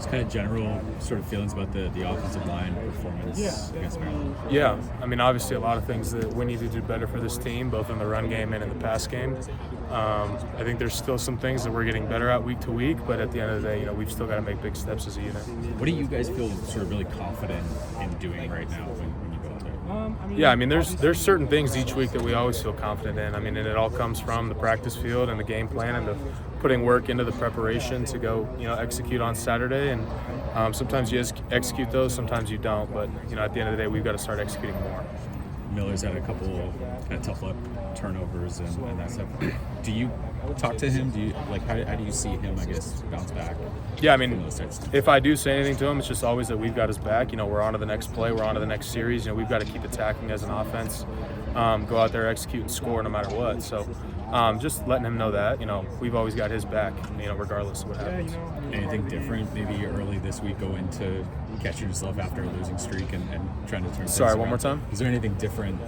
kind of general sort of feelings about the offensive line performance against Maryland? Yeah, I mean, obviously a lot of things that we need to do better for this team, both in the run game and in the pass game. I think there's still some things that we're getting better at week to week, but at the end of the day, we've still got to make big steps as a unit. What do you guys feel sort of really confident in doing right now when you go out there? Yeah, I mean, there's certain things each week that we always feel confident in. I mean, and it all comes from the practice field and the game plan and the putting work into the preparation to go, execute on Saturday. And sometimes you execute those, sometimes you don't. But, at the end of the day, we've got to start executing more. Miller's had a couple kind of tough luck turnovers and that stuff. Do you talk to him? How do you see him, I guess, bounce back? Yeah, I mean, if I do say anything to him, it's just always that we've got his back. We're on to the next play. We're on to the next series. We've got to keep attacking as an offense, go out there, execute, and score no matter what. So just letting him know that, we've always got his back, regardless of what happens. Anything different maybe early this week go into catching yourself after a losing streak and trying to turn things Sorry, around? one more time? Is there anything different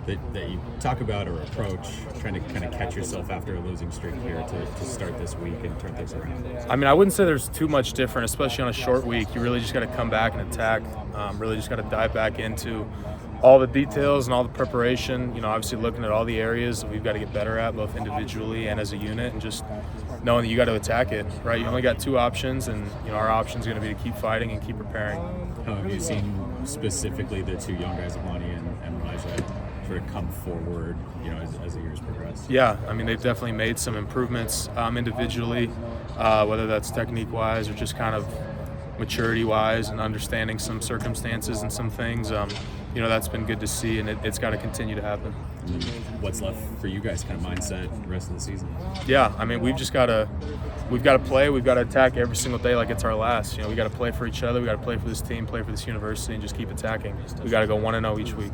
that you talk about or approach, trying to kind of catch yourself after a losing streak here to start this week and turn things around? I mean, I wouldn't say there's too much different, especially on a short week. You really just got to come back and attack. Really just got to dive back into all the details and all the preparation. Obviously looking at all the areas that we've got to get better at, both individually and as a unit, and just knowing that you got to attack it, right? You only got two options, and our option is going to be to keep fighting and keep preparing. How have you seen specifically the two young guys, Amani and Elijah, sort of come forward, as the years progress? Yeah, I mean, they've definitely made some improvements individually, whether that's technique-wise or just kind of maturity-wise and understanding some circumstances and some things. That's been good to see, and it's got to continue to happen. What's left for you guys, kind of mindset, the rest of the season? Yeah, I mean, we've got to play. We've got to attack every single day like it's our last. We got to play for each other. We got to play for this team, play for this university, and just keep attacking. We got to go 1-0 each week.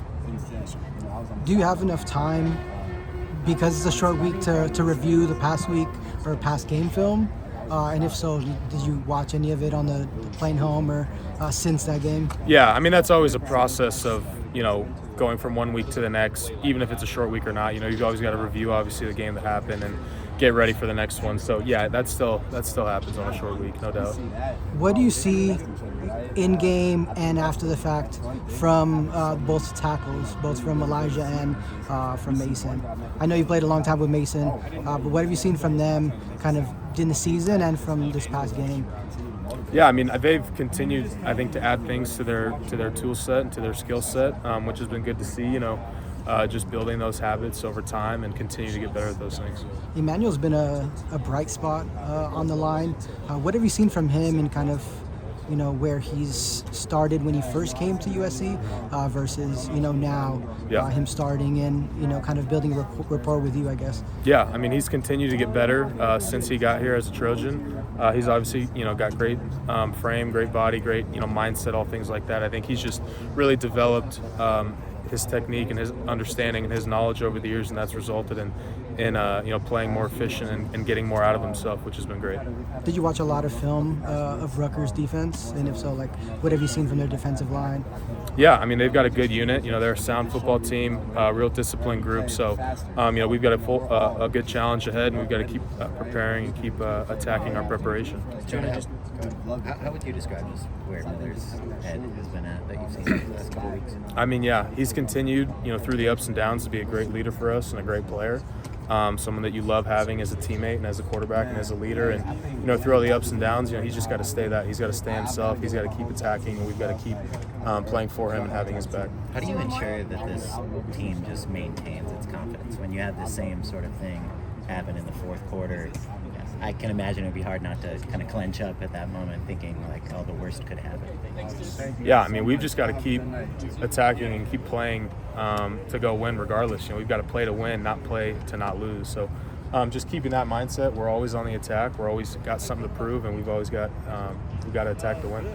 Do you have enough time, because it's a short week, to review the past week or past game film? And if so, did you watch any of it on the plane home or since that game? Yeah, I mean, that's always a process of, going from one week to the next, even if it's a short week or not. You've always got to review, obviously, the game that happened and get ready for the next one. So, yeah, that still happens on a short week, no doubt. What do you see in game and after the fact from both tackles, both from Elijah and from Mason? I know you played a long time with Mason, but what have you seen from them kind of in the season and from this past game? Yeah, I mean, they've continued, I think, to add things to their tool set and to their skill set, which has been good to see, just building those habits over time and continue to get better at those things. Emmanuel's been a bright spot on the line. What have you seen from him and kind of, where he's started when he first came to USC versus, now him starting and, kind of building rapport with you, I guess? Yeah, I mean, he's continued to get better since he got here as a Trojan. He's obviously, got great frame, great body, great, mindset, all things like that. I think he's just really developed his technique and his understanding and his knowledge over the years, and that's resulted in playing more efficient and getting more out of himself, which has been great. Did you watch a lot of film of Rutgers defense? And if so, what have you seen from their defensive line? Yeah, I mean, they've got a good unit. They're a sound football team, real disciplined group. So, we've got a good challenge ahead, and we've got to keep preparing and keep attacking our preparation. Jonah, how would you describe just where Miller's head has been at that you've seen the last couple weeks? I mean, yeah, he's continued, through the ups and downs to be a great leader for us and a great player. Someone that you love having as a teammate and as a quarterback and as a leader. And, through all the ups and downs, he's just got to stay that. He's got to stay himself. He's got to keep attacking, and we've got to keep playing for him and having his back. How do you ensure that this team just maintains its confidence when you have the same sort of thing happen in the fourth quarter? I can imagine it would be hard not to kind of clench up at that moment thinking the worst could happen. Yeah, I mean, we've just got to keep attacking and keep playing to go win regardless. We've got to play to win, not play to not lose. So just keeping that mindset, we're always on the attack. We're always got something to prove, and we've always got to attack to win.